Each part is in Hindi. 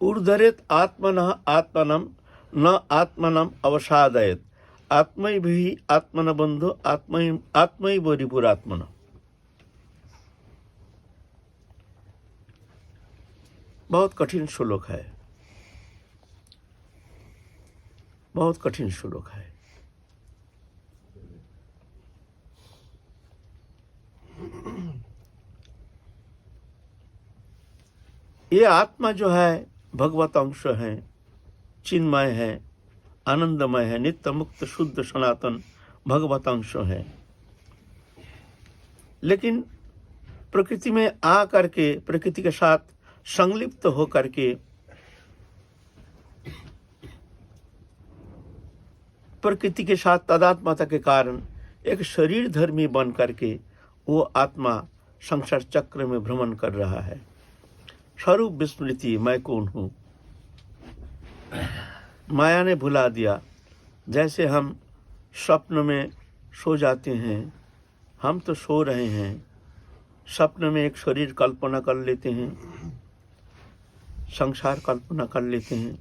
ऊर्धरेत आत्मनः आत्मनम न आत्मनम अवसादयत आत्मैभिः आत्मन बंधु आत्मैव रिपुरात्मन। बहुत कठिन श्लोक है, बहुत कठिन श्लोक है। ये आत्मा जो है भगवत अंश है, चिन्मय है, आनंदमय है, नित्य मुक्त शुद्ध सनातन भगवत अंश है। लेकिन प्रकृति में आ करके, प्रकृति के साथ संलिप्त हो करके, प्रकृति के साथ तादात्म्यता के कारण एक शरीर धर्मी बन करके वो आत्मा संसार चक्र में भ्रमण कर रहा है। स्वरूप विस्मृति, मैं कौन हूं, माया ने भुला दिया। जैसे हम स्वप्न में सो जाते हैं, हम तो सो रहे हैं, स्वप्न में एक शरीर कल्पना कर लेते हैं, संसार कल्पना कर लेते हैं,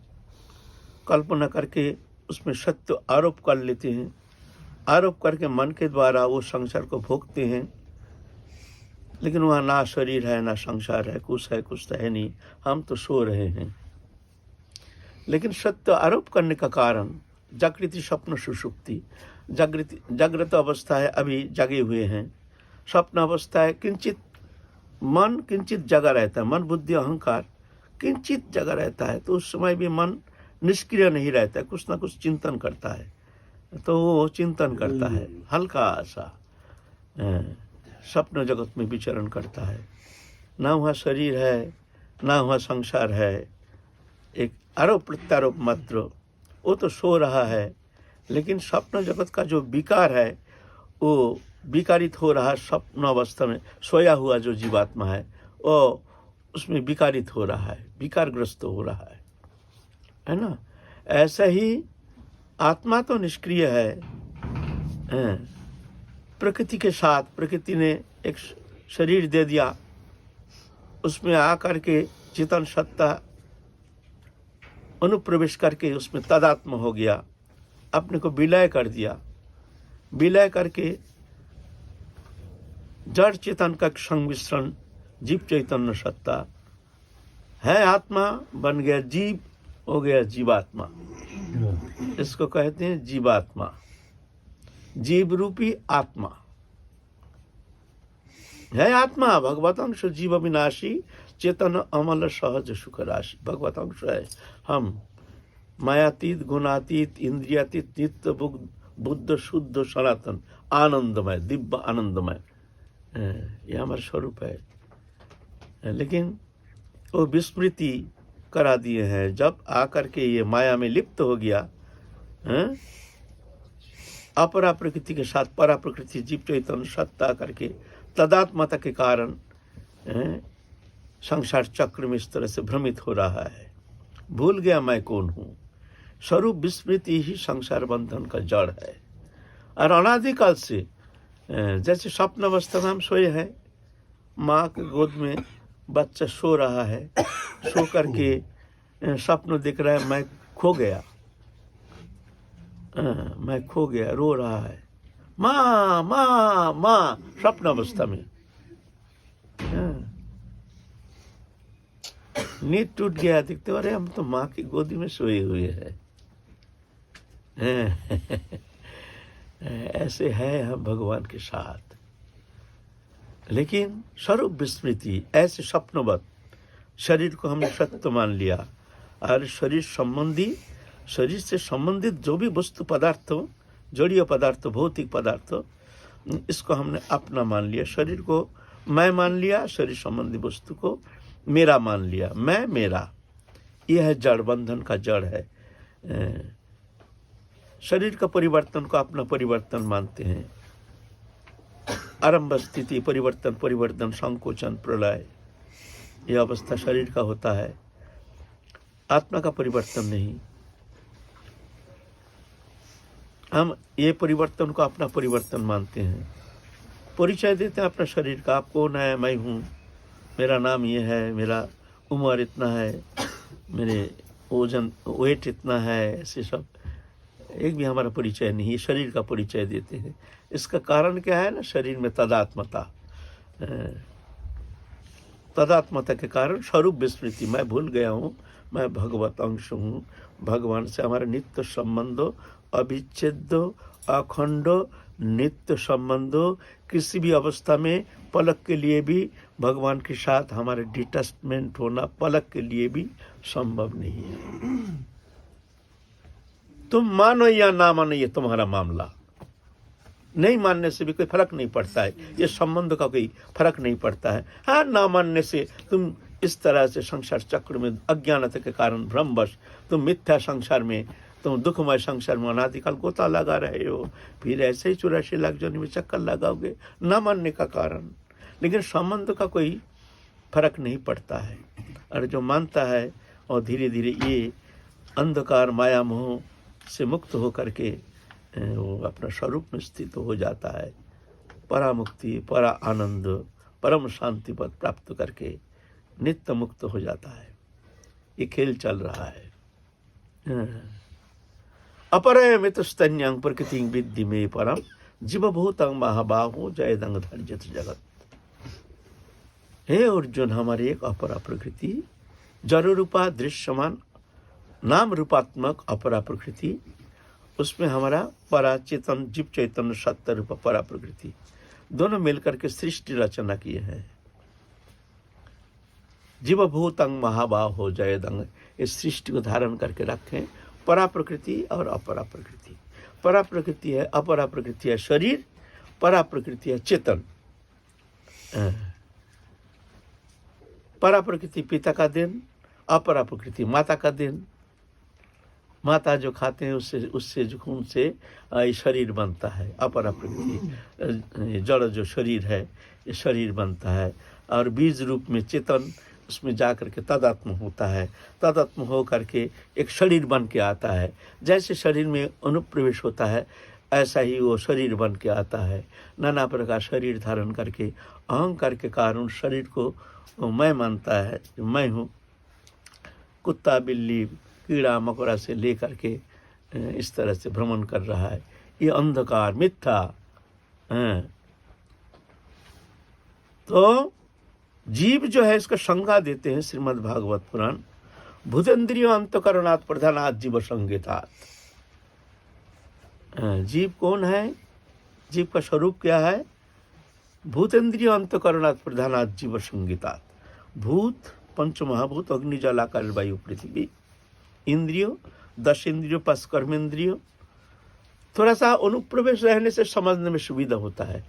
कल्पना करके उसमें सत्य आरोप कर लेते हैं, आरोप करके मन के द्वारा वो संसार को भोगते हैं। लेकिन वहाँ ना शरीर है, ना संसार है, कुछ तो है नहीं, हम तो सो रहे हैं। लेकिन सत्य आरोप करने का कारण जागृति स्वप्न सुषुप्ति, जागृत अवस्था है, अभी जगे हुए हैं, स्वप्न अवस्था है, किंचित मन किंचित जगा रहता है, मन बुद्धि अहंकार किंचित जगा रहता है, तो उस समय भी मन निष्क्रिय नहीं रहता है, कुछ ना कुछ चिंतन करता है। तो वो चिंतन करता है, हल्का सा स्वप्न जगत में विचरण करता है। ना वहाँ शरीर है, ना वहाँ संसार है, एक आरोप प्रत्यारोप मात्र। वो तो सो रहा है, लेकिन स्वप्न जगत का जो विकार है वो विकारित हो रहा है। स्वप्न अवस्था में सोया हुआ जो जीवात्मा है वो उसमें विकारित हो रहा है, विकारग्रस्त हो रहा है ना। ऐसा ही आत्मा तो निष्क्रिय है, प्रकृति के साथ, प्रकृति ने एक शरीर दे दिया, उसमें आकर के चेतन सत्ता अनुप्रवेश करके उसमें तादात्म्य हो गया, अपने को विलय कर दिया, विलय करके जड़ चेतन का संमिश्रण जीव चैतन्य सत्ता है, आत्मा बन गया जीव, हो गया जीवात्मा। इसको कहते हैं जीवात्मा, जीव रूपी आत्मा है। आत्मा भगवत अंश जीव अविनाशी चेतन अमल सहज सुख राशि, भगवत अंश है हम। मायातीत गुणातीत इंद्रियातीत नित्य बुद्ध शुद्ध सनातन आनंदमय दिव्य आनंदमय, ये हमारा स्वरूप है। लेकिन वो विस्मृति करा दिए हैं। जब आकर के ये माया में लिप्त हो गया, अपरा प्रकृति के साथ परा प्रकृति जीव चैतन्य सत्ता करके तदात्मता के कारण संसार चक्र में इस तरह से भ्रमित हो रहा है, भूल गया मैं कौन हूँ। स्वरूप विस्मृति ही संसार बंधन का जड़ है। और अनादिकाल से जैसे स्वप्न अवस्था में हम सोए हैं, माँ के गोद में बच्चा सो रहा है, सो करके स्वप्न दिख रहा है, मैं खो गया, मैं खो गया, रो रहा है, माँ माँ माँ, स्वप्न अवस्था में। नींद टूट गया, दिखते अरे हम तो माँ की गोदी में सोए हुए हैं। ऐसे है हम भगवान के साथ। लेकिन स्वरूप विस्मृति, ऐसे स्वप्नवत शरीर को हमने सत्य मान लिया, और शरीर संबंधी, शरीर से संबंधित जो भी वस्तु पदार्थ, जड़ीय पदार्थ, भौतिक पदार्थ, इसको हमने अपना मान लिया। शरीर को मैं मान लिया, शरीर संबंधी वस्तु को मेरा मान लिया, मैं मेरा। यह है जड़, बंधन का जड़ है। शरीर का परिवर्तन को अपना परिवर्तन मानते हैं। आरंभ स्थिति परिवर्तन, परिवर्तन संकोचन प्रलय, यह अवस्था शरीर का होता है, आत्मा का परिवर्तन नहीं। हम ये परिवर्तन को अपना परिवर्तन मानते हैं, परिचय देते हैं अपना शरीर का। आप कौन है? मैं हूँ, मेरा नाम ये है, मेरा उम्र इतना है, मेरे वजन वेट इतना है, ऐसे सब एक भी हमारा परिचय नहीं, शरीर का परिचय देते हैं। इसका कारण क्या है ना, शरीर में तदात्मता, तदात्मता के कारण स्वरूप विस्मृति, मैं भूल गया हूँ मैं भगवत अंश हूँ, भगवान से हमारा नित्य संबंधो, अविच्छेद्य अखंड नित्य संबंधो, किसी भी अवस्था में पलक के लिए भी भगवान के साथ हमारे डिटैचमेंट होना पलक के लिए भी संभव नहीं है। तुम मानो या ना मानो ये तुम्हारा मामला, नहीं मानने से भी कोई फर्क नहीं पड़ता है, ये संबंध का कोई फर्क नहीं पड़ता है। हाँ, ना मानने से तुम इस तरह से संसार चक्र में अज्ञानता के कारण भ्रमवश तुम मिथ्या संसार में, तुम दुखमय संसार में अनादिकाल गोता लगा रहे हो, फिर ऐसे ही 84 लाख जन्म में चक्कर लगाओगे ना मानने का कारण। लेकिन संबंध का कोई फर्क नहीं पड़ता है, और जो मानता है और धीरे धीरे ये अंधकार माया मोह से मुक्त हो करके वो अपना स्वरूप में स्थित हो जाता है, परामुक्ति, परा आनंद, परम शांति पद प्राप्त करके नित्य मुक्त हो जाता है। ये खेल चल रहा है। अपरयमित स्तन्यं प्रकृति विद्धि में परम जीवभूतं महाबाहो जयदंग धर्जित जगत। हे अर्जुन, हमारी एक अपरा प्रकृति, जड़ रूपा दृश्यमान नाम रूपात्मक अपरा प्रकृति, उसमें हमारा परा चेतन जीव चैतन्य सत्य रूप परा प्रकृति दोनों मिलकर के सृष्टि रचना किए हैं। जीवभूतंग महाबाहो जयदंग, इस सृष्टि को धारण करके रखें, परा प्रकृति और अपरा प्रकृति। परा प्रकृति है, अपरा प्रकृति है शरीर, परा प्रकृति है चेतन। परा प्रकृति पिता का देन, अपरा प्रकृति माता का देन। माता जो खाते हैं उससे जो खून से शरीर बनता है, अपरा प्रकृति जड़ जो शरीर है ये शरीर बनता है, और बीज रूप में चेतन उसमें जा करके तदात्म होता है, तदात्म हो करके एक शरीर बन के आता है। जैसे शरीर में अनुप्रवेश होता है ऐसा ही वो शरीर बन के आता है, नाना प्रकार शरीर धारण करके अहंकार के कारण शरीर को मैं मानता है, मैं हूँ। कुत्ता बिल्ली कीड़ा मकोड़ा से लेकर के इस तरह से भ्रमण कर रहा है, ये अंधकार मिथ्या। तो जीव जो है इसका संज्ञा देते हैं श्रीमद् भागवत पुराण, भूतेन्द्रियो अंतकरणात् प्रधानात् जीव संगीतात्। जीव कौन है, जीव का स्वरूप क्या है? भूतेन्द्रियो अंतकरणात् प्रधानात् जीव संगीतात्। भूत पंच महाभूत अग्नि जल आकाश वायु पृथ्वी, इंद्रियों 10 इंद्रियों 5 कर्मेंद्रियों। थोड़ा सा अनुप्रवेश रहने से समझने में सुविधा होता है,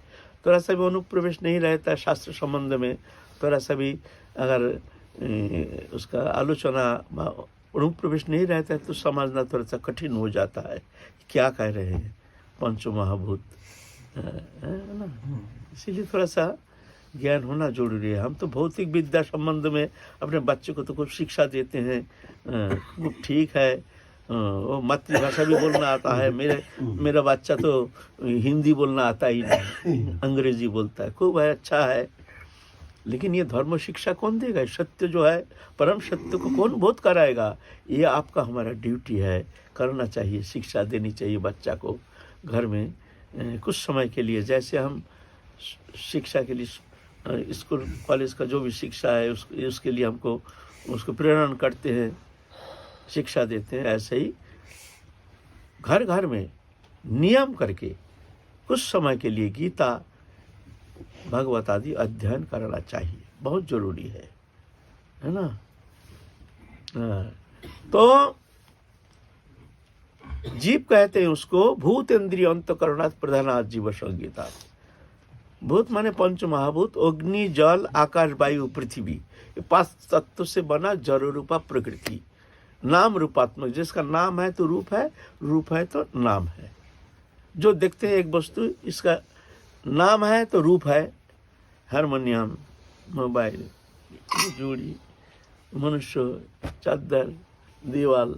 थोड़ा सा भी अनुप्रवेश नहीं रहता है शास्त्र संबंध में, थोड़ा सा भी अगर उसका आलोचना अनुप्रवेश नहीं रहता है तो समझना थोड़ा सा कठिन हो जाता है, क्या कह रहे हैं पंचों महाभूत, है ना। इसीलिए थोड़ा सा ज्ञान होना जरूरी है। हम तो भौतिक विद्या संबंध में अपने बच्चे को तो कुछ शिक्षा देते हैं, खूब ठीक है, वो मातृभाषा भी बोलना आता है। मेरा बच्चा तो हिंदी बोलना आता ही नहीं, अंग्रेजी बोलता है, खूब है, अच्छा है। लेकिन ये धर्म शिक्षा कौन देगा? सत्य जो है, परम सत्य को कौन बोध कराएगा? ये आपका हमारा ड्यूटी है, करना चाहिए, शिक्षा देनी चाहिए बच्चा को घर में कुछ समय के लिए। जैसे हम शिक्षा के लिए स्कूल कॉलेज का जो भी शिक्षा है उसके लिए हमको उसको प्रेरणा करते हैं, शिक्षा देते हैं, ऐसे ही घर घर में नियम करके कुछ समय के लिए गीता भगवत आदि अध्ययन करना चाहिए, बहुत जरूरी है ना। तो जीव कहते हैं उसको भूत इंद्रिय अंतकरणात् प्रधानात् जीव संगीतात्। भूत माने पंच महाभूत, अग्नि जल आकाश वायु पृथ्वी, ये 5 तत्व से बना जड़ रूपा प्रकृति, नाम रूपात्मक। जिसका नाम है तो रूप है, रूप है तो नाम है। जो देखते हैं एक वस्तु, इसका नाम है तो रूप है, हारमोनियम, मोबाइल, जोड़ी, मनुष्य, चादर, दीवाल,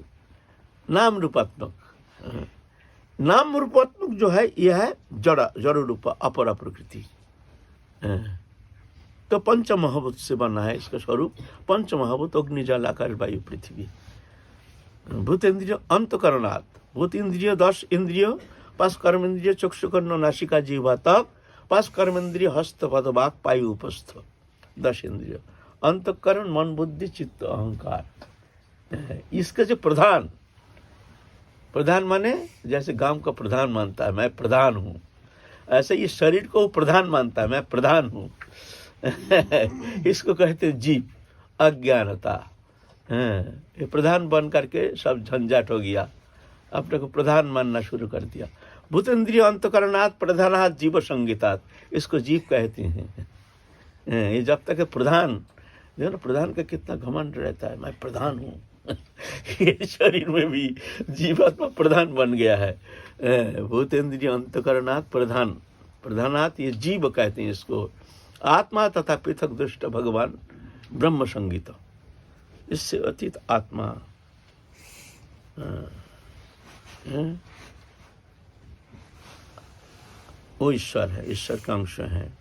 नाम रूपात्मक। नाम रूपात्मक जो है यह है जड़ रूप अपरा प्रकृति। तो पंच महाभूत से बना है इसका स्वरूप। पंच महाभूत अग्नि जल आकाश वायु पृथ्वी। भूत इंद्रिय अंतकरणात्, भूत इंद्रिय 10 इंद्रिय, 5 कर्म इंद्रिय चक्षु कर्ण नासिका जीवा तक, 5 कर्म इंद्रिय हस्त पद वाक पायु उपस्थ, 10 इंद्रिय। अंतकरण मन बुद्धि चित्त अहंकार, इसका जो प्रधान, प्रधान माने जैसे गांव का प्रधान मानता है मैं प्रधान हूँ, ऐसे ये शरीर को प्रधान मानता है मैं प्रधान हूँ। इसको कहते हैं जीव, अज्ञानता। ये प्रधान बन करके सब झंझट हो गया, अपने को प्रधान मानना शुरू कर दिया। भूतेन्द्रिय अंतकरणात् प्रधानात् जीव संगीतात्, इसको जीव कहते हैं। ये जब तक प्रधान, जो ना प्रधान का कितना घमंड रहता है, मैं प्रधान हूँ। ये शरीर में भी जीवात्मा प्रधान बन गया है। भूतेन्द्रिय अंतकरणात् प्रधान, प्रधानात् ये जीव कहते हैं इसको। आत्मा तथा पृथक दृष्ट भगवान ब्रह्म संगीत, इससे अतीत आत्मा वो ईश्वर है, ईश्वर का अंश है।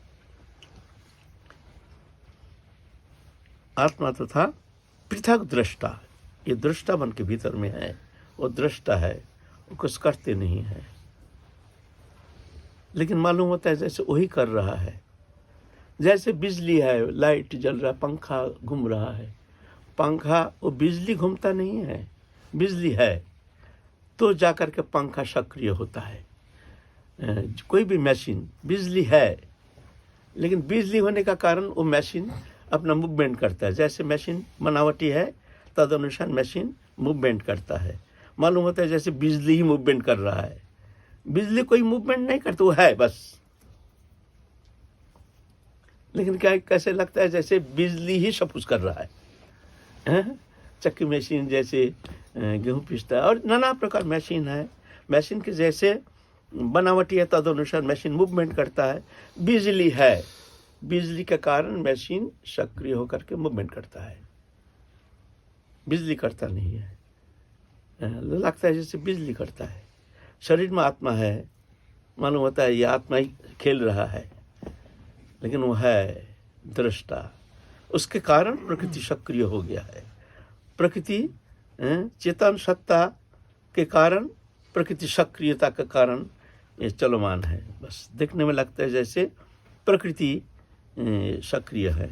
आत्मा तथा पृथक दृष्टा, ये दृष्टा मन के भीतर में है, वो दृष्टा है, वो कुछ करते नहीं है, लेकिन मालूम होता है जैसे वही कर रहा है। जैसे बिजली है, लाइट जल रहा, पंखा घूम रहा है, पंखा वो बिजली घूमता नहीं है, बिजली है तो जाकर के पंखा सक्रिय होता है। कोई भी मशीन, बिजली है लेकिन बिजली होने का कारण वो मशीन अपना मूवमेंट करता है। जैसे मशीन बनावटी है तद अनुसार मशीन मूवमेंट करता है। मालूम होता है जैसे बिजली ही मूवमेंट कर रहा है, बिजली कोई मूवमेंट नहीं करती, वो है बस। लेकिन क्या कैसे लगता है जैसे बिजली ही सब कुछ कर रहा है। चक्की मशीन जैसे गेहूं पीसता है और नाना प्रकार मशीन है, मशीन के जैसे बनावटी है तद अनुसार मशीन मूवमेंट करता है। बिजली है, बिजली के कारण मशीन सक्रिय होकर के मूवमेंट करता है, बिजली करता नहीं है। लगता है जैसे बिजली करता है। शरीर में आत्मा है, मालूम होता है ये आत्मा ही खेल रहा है, लेकिन वो है दृष्टा। उसके कारण प्रकृति सक्रिय हो गया है। प्रकृति चेतन सत्ता के कारण, प्रकृति सक्रियता के कारण ये चलमान है। बस देखने में लगता है जैसे प्रकृति सक्रिय है।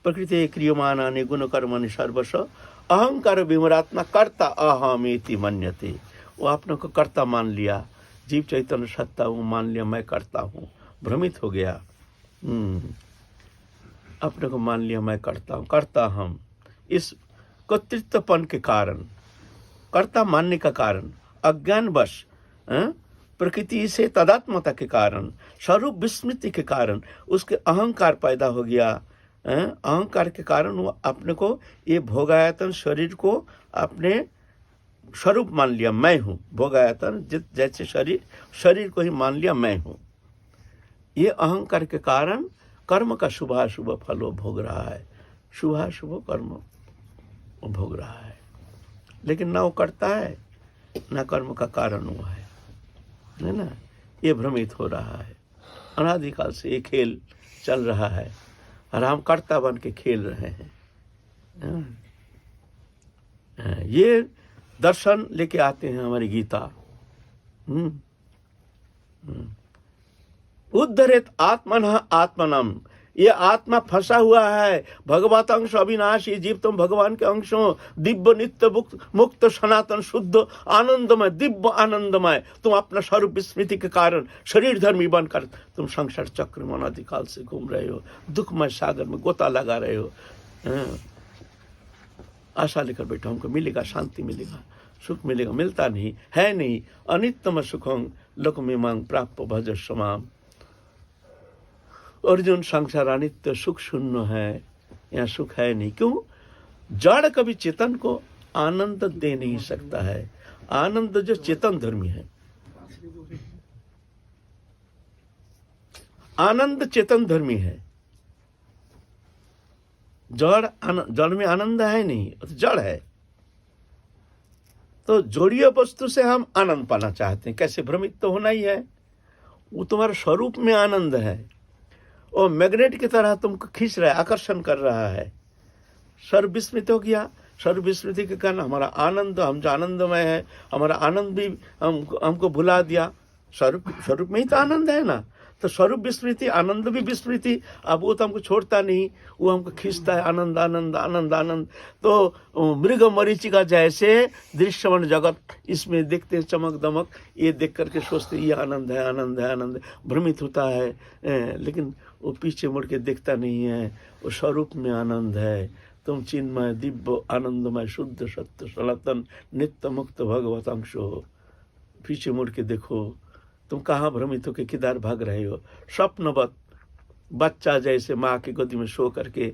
प्रकृति क्रियमानानि गुण कर्माणि सर्वश अहंकार विमरात्मा कर्ता अहमेति मन्यते। वो अपने को कर्ता मान लिया, जीव चैतन्य सत्ता वो मान लिया, मैं करता हूँ, भ्रमित हो गया। अपने को मान लिया मैं करता हूँ, करता हम। इस कर्तृत्वपन के कारण, कर्ता मानने का कारण, अज्ञानवश प्रकृति से तदात्मता के कारण, स्वरूप विस्मृति के कारण उसके अहंकार पैदा हो गया। अहंकार के कारण वो अपने को ये भोगायतन शरीर को अपने स्वरूप मान लिया, मैं हूँ। भोगायतन जैसे शरीर को ही मान लिया मैं हूँ। ये अहंकार के कारण कर्म का शुभाशुभ फल वो भोग रहा है, शुभाशुभ कर्म वो भोग रहा है। लेकिन ना वो करता है ना कर्म का कारण वो है ना। ये भ्रमित हो रहा है। अनादिकाल से ये खेल चल रहा है और हम कर्ता बन के खेल रहे हैं। ये दर्शन लेके आते हैं हमारी गीता। उद्धरेत आत्मनः आत्मनम, ये आत्मा फंसा हुआ है। भगवत अंश अविनाशी जीव, तुम भगवान के अंश हो। दिव्य नित्य मुक्त सनातन शुद्ध आनंदमय, दिव्य आनंदमय। तुम अपना स्वरूप विस्मृति के कारण शरीर धर्मी बनकर तुम संसार चक्र में अनादिकाल से घूम रहे हो, दुखमय सागर में गोता लगा रहे हो। आशा लेकर बैठो हमको मिलेगा, शांति मिलेगा, सुख मिलेगा, मिलता नहीं है। नहीं अनित्यम सुखं लोकमिमां प्राप्य भज समाम। अर्जुन, संसार अनित्य सुख शून्य है, यहाँ सुख है नहीं। क्यों? जड़ कभी चेतन को आनंद दे नहीं सकता है। आनंद जो चेतन धर्मी है, आनंद चेतन धर्मी है। जड़ में आनंद है नहीं, तो जड़ है। तो जोड़ीय वस्तु से हम आनंद पाना चाहते हैं। कैसे? भ्रमित तो होना ही है। वो तुम्हारे स्वरूप में आनंद है। वो मैग्नेट की तरह तुमको खींच रहा है, आकर्षण कर रहा है। सर्व विस्मृत हो गया। सर्व विस्मृति के कारण हमारा आनंद, हम जो आनंदमय है, हमारा आनंद भी हमको भुला दिया। स्वरूप में ही तो आनंद है ना। तो स्वरूप विस्मृति, आनंद भी विस्मृति। अब वो तो हमको छोड़ता नहीं, वो हमको खींचता है, आनंद आनंद आनंद आनंद। तो मृग मरीचिका जैसे दृश्यमान जगत, इसमें देखते हैं चमक दमक, ये देख करके सोचते ये आनंद है आनंद है आनंद है, भ्रमित होता है। लेकिन वो पीछे मुड़ के देखता नहीं है, वो स्वरूप में आनंद है। तुम चिन्मय दिव्य आनंदमय शुद्ध सत्य सनातन नित्य मुक्त भगवत अंश हो। पीछे मुड़ के देखो, तुम कहाँ भ्रमित हो के किधर भाग रहे हो। स्वप्नवत बच्चा जैसे माँ की गोदी में सो करके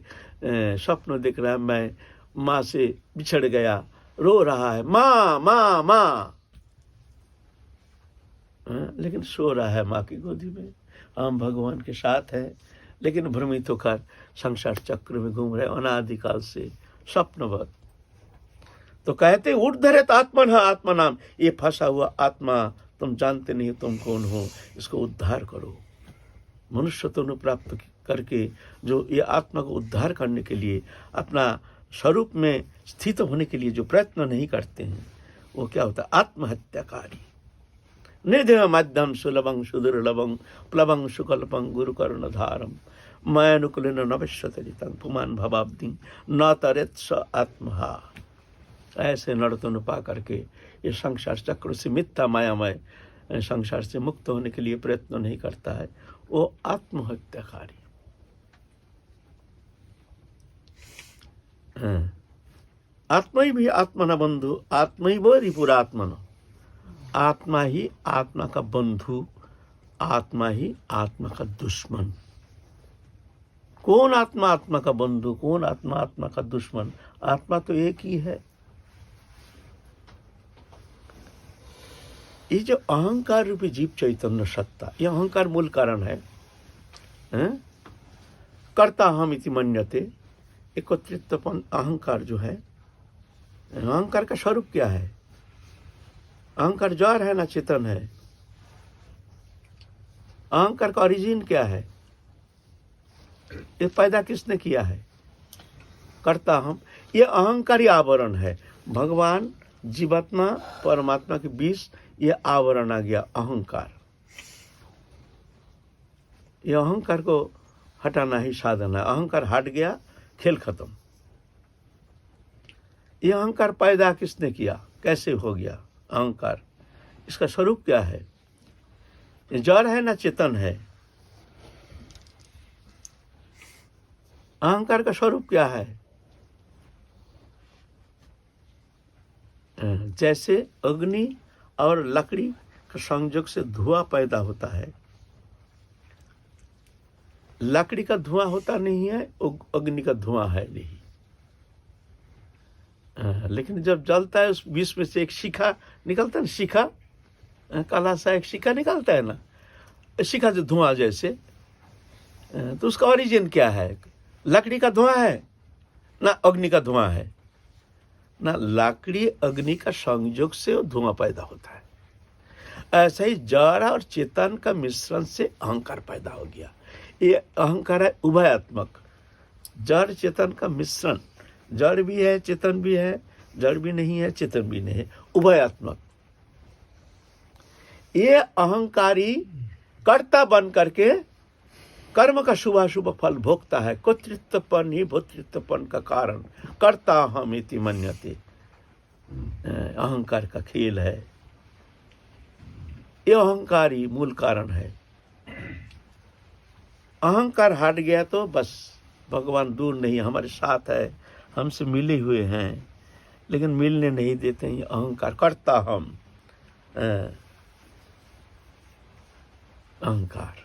स्वप्न देख रहा है, मैं माँ से बिछड़ गया, रो रहा है माँ माँ माँ, लेकिन सो रहा है माँ की गोदी में, हम भगवान के साथ हैं, लेकिन भ्रमित होकर संसार चक्र में घूम रहे अनादिकाल से स्वप्नवत। तो कहते ऊर्ध्वरेत आत्मन आत्मा नाम, ये फंसा हुआ आत्मा तुम जानते नहीं तुम कौन हो, इसको उद्धार करो। मनुष्य तो प्राप्त करके जो ये आत्मा को उद्धार करने के लिए, अपना स्वरूप में स्थित होने के लिए जो प्रयत्न नहीं करते हैं, वो क्या होता है? आत्महत्याकारी। निधेय माध्यम सुलभं सुदुर्लभं प्लवं सुकल्पं गुरुकर्णधारम मयानुकूलेन नवेश्यतरितं पुमान भवाब्धिं न तरेत स आत्महा। ऐसे नर्तन पा करके ये संसार चक्र से, मिथ्या मायामय संसार से मुक्त होने के लिए प्रयत्न नहीं करता है, वो आत्महत्याकारी। आत्मा ही भी आत्मना बंधु, आत्मा ही वो रिपुरात्मन। आत्मा ही आत्मा का बंधु, आत्मा ही आत्मा का दुश्मन। कौन आत्मा आत्मा का बंधु, कौन आत्मा आत्मा का दुश्मन? आत्मा तो एक ही है। ये जो अहंकार रूपी जीव चैतन्य सत्ता, ये अहंकार मूल कारण है। कर्ता हम इति मन्यते, एकत्रितपन अहंकार जो है, अहंकार का स्वरूप क्या है? अहंकार जड़ है ना चेतन है? अहंकार का ओरिजिन क्या है? ये पैदा किसने किया है? कर्ता हम। ये अहंकारी आवरण है। भगवान, जीवात्मा, परमात्मा के बीच ये आवरण आ गया, अहंकार। ये अहंकार को हटाना ही साधन है। अहंकार हट गया, खेल खत्म। ये अहंकार पैदा किसने किया, कैसे हो गया अहंकार? इसका स्वरूप क्या है? ये जड़ है ना चेतन है? अहंकार का स्वरूप क्या है? जैसे अग्नि और लकड़ी का संयोग से धुआं पैदा होता है। लकड़ी का धुआं होता नहीं है, अग्नि का धुआं है नहीं। लेकिन जब जलता है, उस बीच में से एक शिखा निकलता है ना, शिखा, काला सा एक शिखा निकलता है ना, शिखा जो धुआं जैसे, तो उसका ओरिजिन क्या है? लकड़ी का धुआं है ना अग्नि का धुआं है? ना लकड़ी अग्नि का संयोग से धुआं पैदा होता है। ऐसा ही जड़ और चेतन का मिश्रण से अहंकार पैदा हो गया। ये अहंकार है उभयात्मक, जड़ चेतन का मिश्रण। जड़ भी है, चेतन भी है, जड़ भी नहीं है, चेतन भी नहीं है, उभयात्मक। ये अहंकारी कर्ता बन करके कर्म का शुभाशुभ फल भोगता है। कर्तृत्वपन ही भोक्तृत्वपन का कारण। कर्ता हम इति मन्यते, अहंकार का खेल है। ये अहंकार ही मूल कारण है। अहंकार हट गया तो बस भगवान दूर नहीं, हमारे साथ है, हमसे मिले हुए हैं, लेकिन मिलने नहीं देते हैं। अहंकार, कर्ता हम, अहंकार।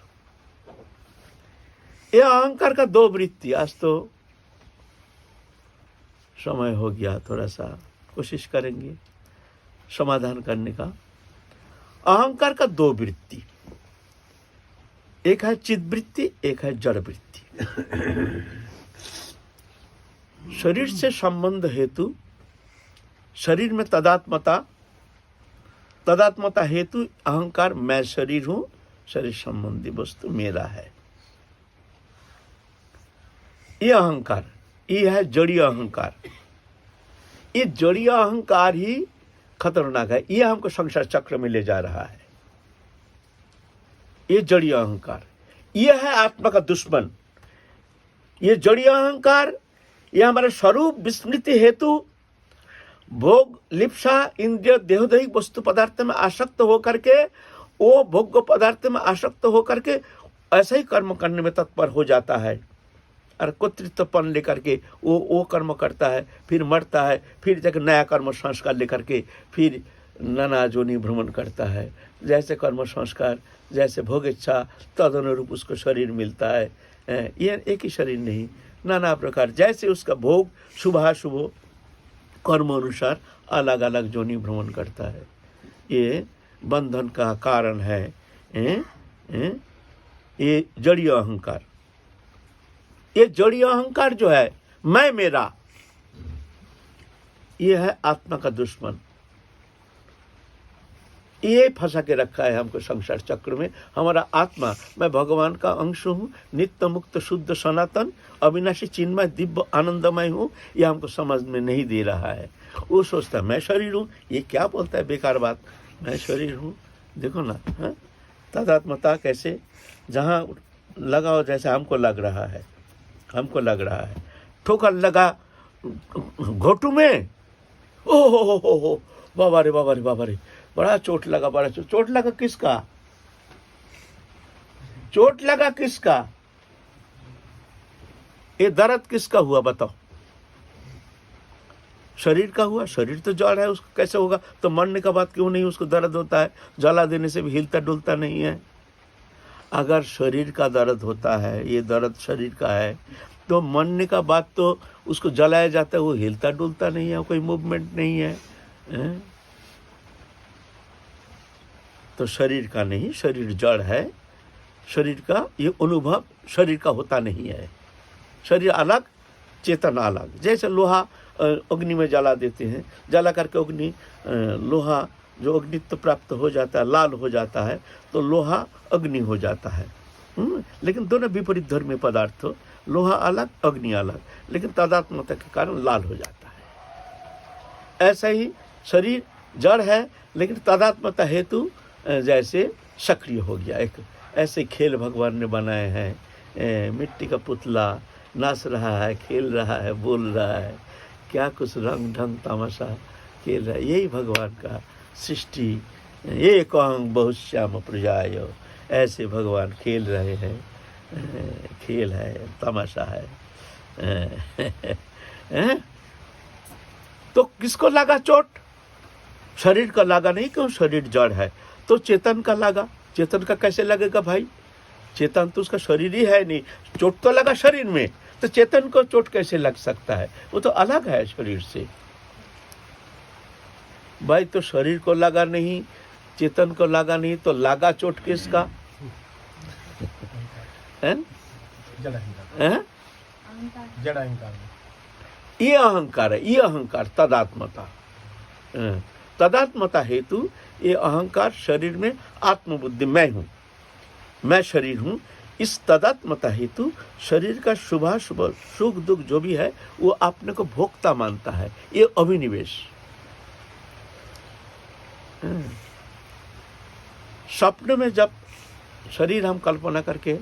ये अहंकार का दो वृत्ति। आज तो समय हो गया, थोड़ा सा कोशिश करेंगे समाधान करने का। अहंकार का दो वृत्ति, एक है चित्त वृत्ति, एक है जड़ वृत्ति। शरीर से संबंध हेतु, शरीर में तदात्मता, तदात्मता हेतु अहंकार, मैं शरीर हूं, शरीर संबंधी वस्तु मेरा है। ये अहंकार, ये है जड़ीय अहंकार। ये जड़ीय अहंकार ही खतरनाक है, ये हमको संसार चक्र में ले जा रहा है। ये जड़ीय अहंकार, ये है आत्मा का दुश्मन। ये जड़ीय अहंकार, ये हमारे स्वरूप विस्मृति हेतु भोग लिप्सा इंद्रिय देहोदयिक वस्तु पदार्थ में आसक्त होकर के, वो भोग्य पदार्थ में आसक्त होकर के ऐसा ही कर्म करने में तत्पर हो जाता है। और कर्तृत्वपन लेकर के वो कर्म करता है, फिर मरता है, फिर जाकर नया कर्म संस्कार लेकर के फिर नाना जोनि भ्रमण करता है। जैसे कर्म संस्कार, जैसे भोग इच्छा, तदनुरूप उसको शरीर मिलता है। ये एक ही शरीर नहीं, नाना प्रकार जैसे उसका भोग शुभाशुभ कर्म अनुसार अलग अलग जोनि भ्रमण करता है। ये बंधन का कारण है। ये जड़ीय अहंकार, ये जड़ीय अहंकार जो है मैं मेरा, ये है आत्मा का दुश्मन। ये फंसा के रखा है हमको संसार चक्र में। हमारा आत्मा, मैं भगवान का अंश हूँ, नित्य मुक्त शुद्ध सनातन अविनाशी चिन्मय दिव्य आनंदमय हूँ, ये हमको समझ में नहीं दे रहा है। वो सोचता है मैं शरीर हूँ। ये क्या बोलता है बेकार बात, मैं शरीर हूँ। देखो ना, तादात्म्यता कैसे जहाँ लगाओ, जैसे हमको लग रहा है, हमको लग रहा है ठोकर लगा घोटू में, ओ हो बाबा रे बाबा रे बाबा रे, बड़ा चोट लगा, बड़ा चोट लगा। किसका चोट लगा? किसका? ये दर्द किसका हुआ बताओ? शरीर का हुआ। शरीर तो जड़ है, उसको कैसे होगा? तो मरने का बाद क्यों नहीं उसको दर्द होता है? जला देने से भी हिलता डुलता नहीं है। अगर शरीर का दर्द होता है, ये दर्द शरीर का है, तो मरने का बाद तो उसको जलाया जाता है, वो हिलता डुलता नहीं है, कोई मूवमेंट नहीं है। तो शरीर का नहीं, शरीर जड़ है। शरीर का ये अनुभव शरीर का होता नहीं है। शरीर अलग, चेतन अलग। जैसे लोहा अग्नि में जला देते हैं, जला करके अग्नि लोहा जो अग्नित्व प्राप्त हो जाता है, लाल हो जाता है, तो लोहा अग्नि हो जाता है। लेकिन दोनों विपरीत धर्मी पदार्थ हो, लोहा अलग अग्नि अलग, लेकिन तादात्म्यता के कारण लाल हो जाता है। ऐसा ही शरीर जड़ है, लेकिन तादात्म्यता हेतु जैसे सक्रिय हो गया। एक ऐसे खेल भगवान ने बनाए हैं, मिट्टी का पुतला नाच रहा है, खेल रहा है, बोल रहा है, क्या कुछ रंग ढंग तमाशा खेल रहा है। यही भगवान का सृष्टि। एक अंग बहुत श्याम प्रजाय, ऐसे भगवान खेल रहे हैं। खेल है, तमाशा है। तो किसको लगा चोट? शरीर का लगा नहीं, क्यों? शरीर जड़ है। तो चेतन का लगा। चेतन का कैसे लगेगा भाई? चेतन तो उसका शरीर ही है नहीं। चोट तो लगा शरीर में, तो चेतन को चोट कैसे लग सकता है? वो तो अलग है शरीर से भाई। तो शरीर को लगा नहीं, चेतन को लगा नहीं, तो लगा चोट किसका? ये अहंकार है। ये अहंकार तदात्मता, तदात्मता हेतु ये अहंकार शरीर में आत्मबुद्धि, मैं हूँ, मैं शरीर हूँ। इस तदात्मता हेतु शरीर का शुभाशुभ सुख दुख जो भी है वो अपने को भोक्ता मानता है। ये अभिनिवेश। स्वप्न में जब शरीर हम कल्पना करके,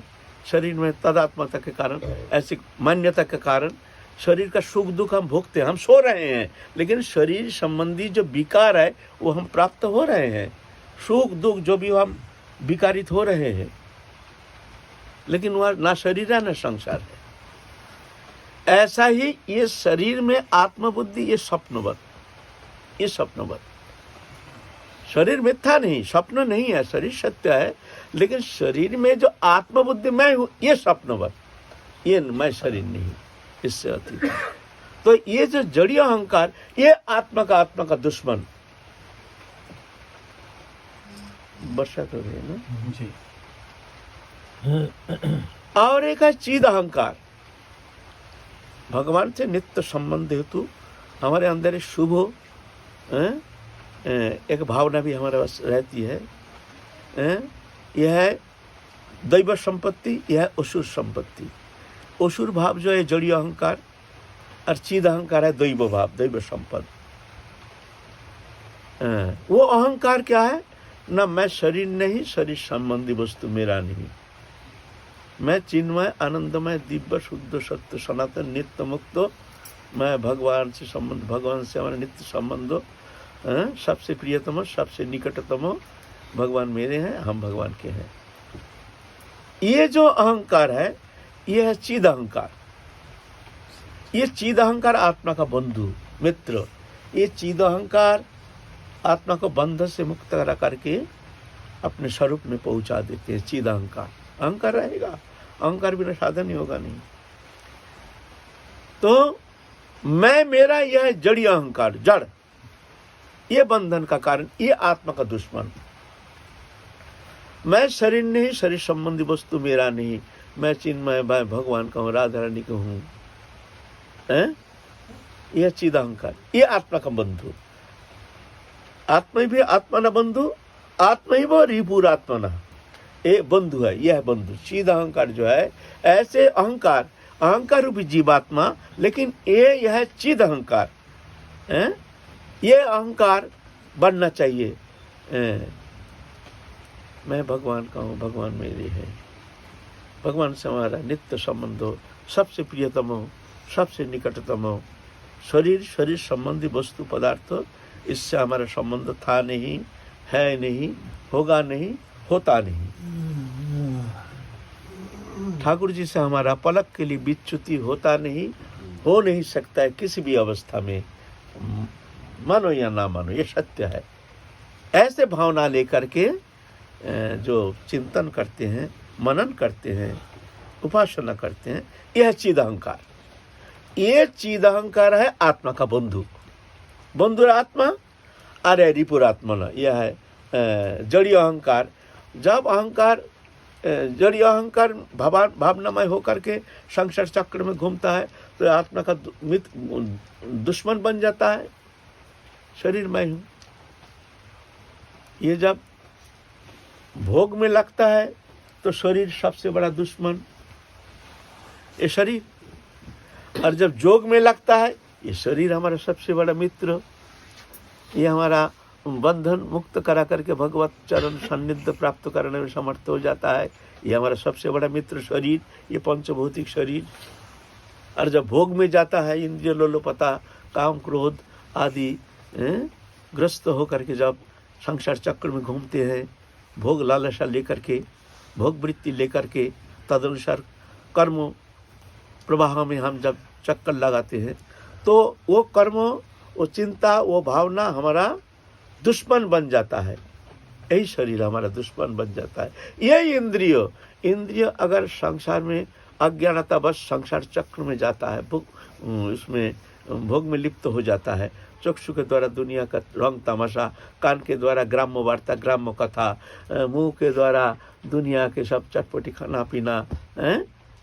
शरीर में तदात्मता के कारण, ऐसी मान्यता के कारण शरीर का सुख दुख हम भोगते हैं। हम सो रहे हैं, लेकिन शरीर संबंधी जो विकार है वो हम प्राप्त हो रहे हैं। सुख दुख जो भी हम विकारित हो रहे हैं, लेकिन वह ना शरीर है ना संसार है। ऐसा ही ये शरीर में आत्मबुद्धि, ये स्वप्नवत, ये स्वप्नवत। शरीर मिथ्या नहीं, स्वप्न नहीं है, शरीर सत्य है, लेकिन शरीर में जो आत्मबुद्धि मैं हूं, ये स्वप्नवत, ये मैं शरीर नहीं, इससे अतीत। तो ये जो जड़ीय अहंकार, ये आत्मा का दुश्मन। वर्षा तो रही है ना जी। और एक है चिद अहंकार। भगवान से नित्य संबंध हेतु हमारे अंदर एक शुभ एक भावना भी हमारे पास रहती है। यह है दैव संपत्ति, यह है असुर संपत्ति। असुर भाव जो है जड़ीय अहंकार, और चिद अहंकार है दैव भाव, दैव संपद। वो अहंकार क्या है? ना मैं शरीर नहीं, शरीर संबंधी वस्तु मेरा नहीं, मैं चिन्मय आनंदमय दिव्य शुद्ध सत्य सनातन नित्य मुक्त, मैं भगवान से संबंध, भगवान से हमारा नित्य संबंध, सबसे प्रियतम सबसे निकटतम भगवान मेरे हैं, हम भगवान के हैं। ये जो अहंकार है ये है चिद अहंकार। ये चिद अहंकार आत्मा का बंधु मित्र। ये चिद अहंकार आत्मा को बंधन से मुक्त करा करके अपने स्वरूप में पहुंचा देते हैं। चिद अहंकार, अहंकार रहेगा, अहंकार बिना साधन ही होगा नहीं। तो मैं मेरा यह जड़ीय अहंकार, जड़, ये बंधन का कारण, ये आत्मा का दुश्मन। मैं शरीर नहीं, शरीर संबंधी वस्तु मेरा नहीं, मैं चिन्मय भाई भगवान का हूँ, राधा रानी का हूँ, यह चिद अहंकार, ये आत्मा का बंधु। आत्मा भी आत्मा न बंधु, आत्मा ही वो रिपुर आत्मा न, ये बंधु है, यह बंधु। चिद अहंकार जो है ऐसे अहंकार, अहंकार रूपी जीवात्मा, लेकिन यह चिद अहंकार, ये अहंकार बनना चाहिए। मैं भगवान का हूँ, भगवान मेरे है, भगवान से हमारा नित्य संबंध हो, सबसे प्रियतम हो, सबसे निकटतम हो। शरीर, शरीर संबंधी वस्तु पदार्थ, इससे हमारा संबंध था नहीं, है नहीं, होगा नहीं, होता नहीं। ठाकुर जी से हमारा पलक के लिए विच्युति होता नहीं, हो नहीं सकता है किसी भी अवस्था में, मानो या ना मानो, ये सत्य है। ऐसे भावना लेकर के जो चिंतन करते हैं, मनन करते हैं, उपासना करते हैं, यह चिद अहंकार। ये चिद अहंकार है आत्मा का बंधु। बंधु आत्मा, अरे रिपुर आत्मा न, यह है जड़ीय अहंकार। जब अहंकार, जड़ीय अहंकार भावनामय होकर के संसार चक्र में घूमता है तो आत्मा का दुश्मन बन जाता है। शरीर मैं हूँ, ये जब भोग में लगता है तो शरीर सबसे बड़ा दुश्मन, ये शरीर। और जब जोग में लगता है, ये शरीर हमारा सबसे बड़ा मित्र। ये हमारा बंधन मुक्त करा करके भगवत चरण सान्निध्य प्राप्त करने में समर्थ हो जाता है। ये हमारा सबसे बड़ा मित्र शरीर, ये पंचभौतिक शरीर। और जब भोग में जाता है, इंद्रिय लोलुपता, काम क्रोध आदि ग्रस्त होकर के जब संसार चक्र में घूमते हैं, भोग लालसा लेकर के, भोग वृत्ति लेकर के, तदनुसार कर्म प्रवाह में हम जब चक्कर लगाते हैं, तो वो कर्म, वो चिंता, वो भावना हमारा दुश्मन बन जाता है। यही शरीर हमारा दुश्मन बन जाता है। यही इंद्रिय अगर संसार में अज्ञानतावश संसार चक्र में जाता है, उसमें भोग में लिप्त हो जाता है। चक्षु के द्वारा दुनिया का रंग तमाशा, कान के द्वारा ग्राम्य वार्ता, ग्राम्य कथा, मुंह के द्वारा दुनिया के सब चटपटी खाना पीना,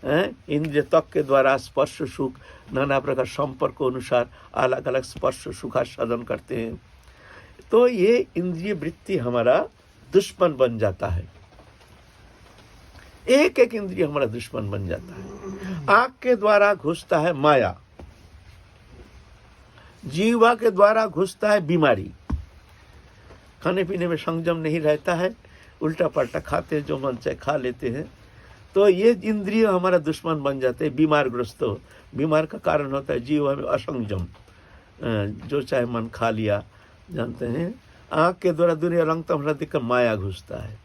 इंद्रिय त्वक के द्वारा स्पर्श सुख, नाना प्रकार संपर्क अनुसार अलग अलग स्पर्श सुखास्वादन करते हैं। तो ये इंद्रिय वृत्ति हमारा दुश्मन बन जाता है। एक एक इंद्रिय हमारा दुश्मन बन जाता है। आँख के द्वारा घुसता है माया, जीवा के द्वारा घुसता है बीमारी, खाने पीने में संयम नहीं रहता है, उल्टा पलटा खाते हैं, जो मन चाहे खा लेते हैं। तो ये इंद्रिय हमारा दुश्मन बन जाते हैं, बीमार ग्रस्त हो। बीमार का कारण होता है जीव में असंयम, जो चाहे मन खा लिया, जानते हैं। आँख के द्वारा दुनिया रंग तमसा देखकर माया घुसता है।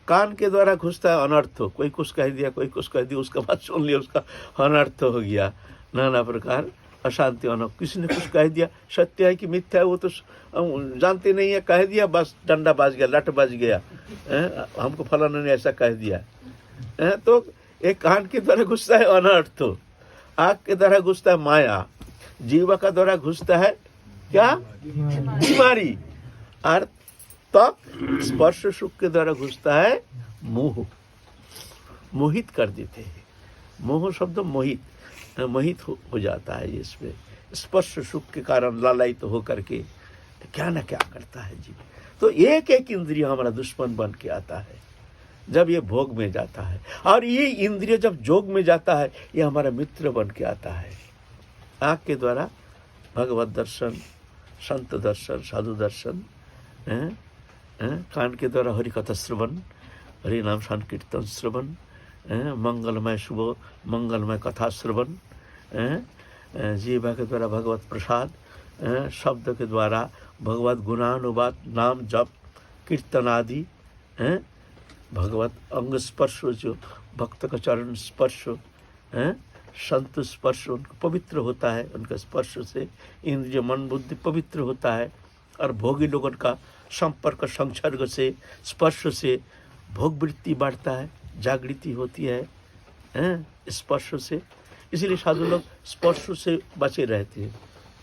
कान के द्वारा घुसता है अनर्थ, कोई कुछ कह दिया, कोई कुछ कह दिया, उसका बात सुन लिया, उसका अनर्थ हो गया, नाना प्रकार अशांति अनर्थ। किसी ने कुछ कह दिया, सत्य है कि मिथ्या है वो तो जानते नहीं है, कह दिया, बस डंडा बाज गया, लट बज गया, हमको फलाना ने ऐसा कह दिया। तो एक कान के द्वारा घुसता है अनर्थ, आँख के द्वारा घुसता है माया, जीवा का द्वारा घुसता है क्या, बीमारी, और तब स्पर्श सुख के द्वारा घुसता है मोह, मोहित कर देते हैं। मोह शब्द मोहित हो जाता है इसमें। स्पर्श सुख के कारण लालायित तो होकर के क्या ना क्या करता है जी। तो एक एक इंद्रिय हमारा दुश्मन बन के आता है। जब ये भोग में जाता है। और ये इंद्रिय जब जोग में जाता है, ये हमारा मित्र बन के आता है। आँख के द्वारा भगवत दर्शन, संत दर्शन, साधु दर्शन, कान के द्वारा हरि कथा श्रवण, हरि नाम संकीर्तन श्रवण, मंगलमय शुभ मंगलमय कथा श्रवण, जीवा के द्वारा भगवत प्रसाद, शब्द के द्वारा भगवत गुणानुवाद, नाम जप, कीर्तन आदि, भगवत अंग स्पर्श, जो भक्त का चरण स्पर्श, संत स्पर्श उनको पवित्र होता है, उनका स्पर्श से इंद्रिय मन बुद्धि पवित्र होता है। और भोगी लोगों का संपर्क संसर्ग से, स्पर्श से भोग वृत्ति बढ़ता है, जागृति होती है स्पर्श से। इसीलिए साधु लोग स्पर्श से बचे रहते हैं।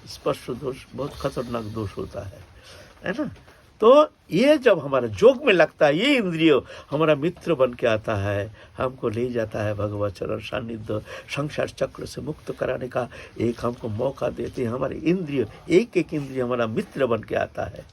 स्पर्श दोष बहुत खतरनाक दोष होता है ना। तो ये जब हमारा जोग में लगता है, ये इंद्रिय हमारा मित्र बन के आता है, हमको ले जाता है भगवत चरण सानिध्य, संसार चक्र से मुक्त कराने का एक हमको मौका देते हैं। हमारे इंद्रिय, एक एक इंद्रिय हमारा मित्र बन के आता है।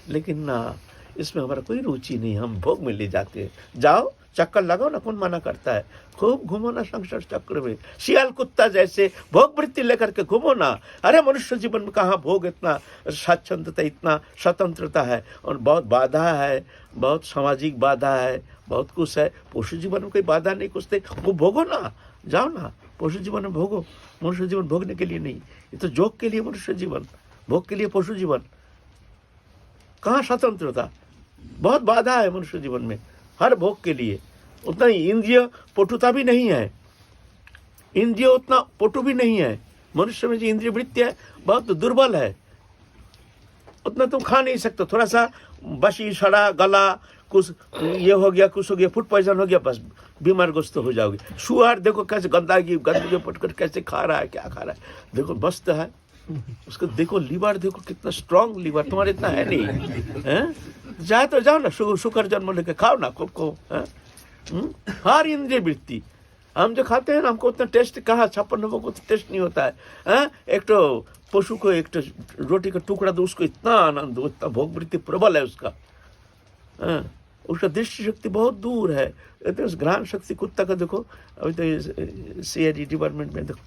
लेकिन ना, इसमें हमारा कोई रुचि नहीं, हम भोग में ले जाते हैं। जाओ चक्कर लगाओ ना, कौन मना करता है? खूब घूमो ना संसार चक्र में, सियाल कुत्ता जैसे भोग वृत्ति लेकर के घूमो ना। अरे मनुष्य जीवन में कहाँ भोग, इतना स्वच्छंदता, इतना स्वतंत्रता है, और बहुत बाधा है, बहुत सामाजिक बाधा है, बहुत कुछ है। पशु जीवन में कोई बाधा नहीं, कुछ नहीं, वो भोगो ना, जाओ ना पशु जीवन में भोगो। मनुष्य जीवन भोगने के लिए नहीं, ये तो जोग के लिए मनुष्य जीवन, भोग के लिए पशु जीवन। कहाँ स्वतंत्रता, बहुत बाधा है मनुष्य जीवन में, हर भोग के लिए। उतना ही इंद्रिय पटुता भी नहीं है, इंद्रिय उतना पटु भी नहीं है। मनुष्य में जो इंद्रिय वृत्ति है बहुत दुर्बल है, उतना तुम खा नहीं सकते। थोड़ा सा बसी सड़ा गला, कुछ ये हो गया, कुछ हो गया, फूड पॉइजन हो गया, बस बीमार ग्रस्त हो जाओगे। शुआर देखो कैसे गंदगी पटकर कैसे खा रहा है, क्या खा रहा है, देखो मस्त है उसको। देखो लीवर, देखो कितना स्ट्रांग लीवर, तुम्हारे इतना है नहीं है? जाए तो जाओ ना, शुकर जन्म लेके खाओ ना खूब को। हर इंद्रिय वृत्ति हम जो खाते हैं ना, हमको उतना टेस्ट कहाँ, 56 लोगों को तो टेस्ट नहीं होता है। एक तो पशु को एक तो रोटी का टुकड़ा दो, उसको इतना आनंद, उतना भोग वृत्ति प्रबल है उसका। उसका दृष्टि शक्ति बहुत दूर है। तो घ्राण शक्ति कुत्ता का देखो, अभी तो CID डिपार्टमेंट में देखो,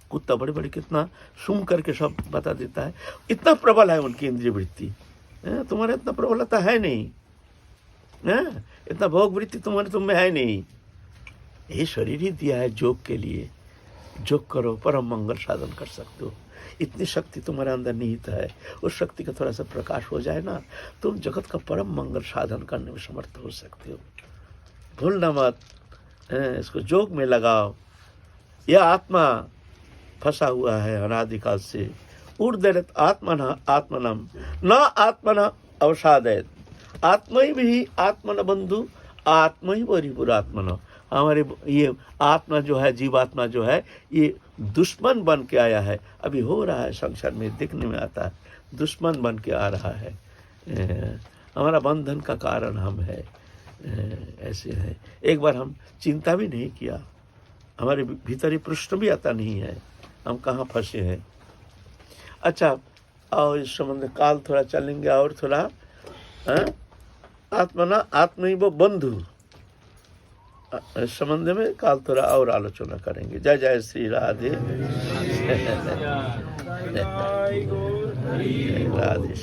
कुत्ता बड़े बड़े कितना सूंघ करके सब बता देता है, इतना प्रबल है उनकी इंद्रिय वृत्ति। तुम्हारे इतना प्रबलता है नहीं, इतना भोग वृत्ति तुम्हारे तुम में है नहीं। ये शरीर ही दिया है जोग के लिए, जोग करो परम मंगल साधन कर सकते हो। इतनी शक्ति तुम्हारे अंदर निहित है, उस शक्ति का थोड़ा सा प्रकाश हो जाए ना, तुम जगत का परम मंगल साधन करने में समर्थ हो सकते हो। भूलना मत, इसको जोग में लगाओ। यह आत्मा फंसा हुआ है अनादिकाल से। ऊर्ध्वरेत आत्मना आत्मनम न आत्मना अवसादयत, आत्मैव ही आत्मन बंधु आत्मैव रिपुरात्मन। हमारे ये आत्मा जो है, जीवात्मा जो है, ये दुश्मन बन के आया है। अभी हो रहा है संसार में, देखने में आता है, दुश्मन बन के आ रहा है। हमारा बंधन का कारण हम है, ऐसे है। एक बार हम चिंता भी नहीं किया, हमारे भीतर ही प्रश्न भी आता नहीं है, हम कहाँ फंसे हैं। अच्छा, और इस संबंध में काल थोड़ा चलेंगे और थोड़ा आत्मना आत्मैव बंधु, इस संबंध में काल थोड़ा और आलोचना करेंगे। जय जय श्री राधे राधे।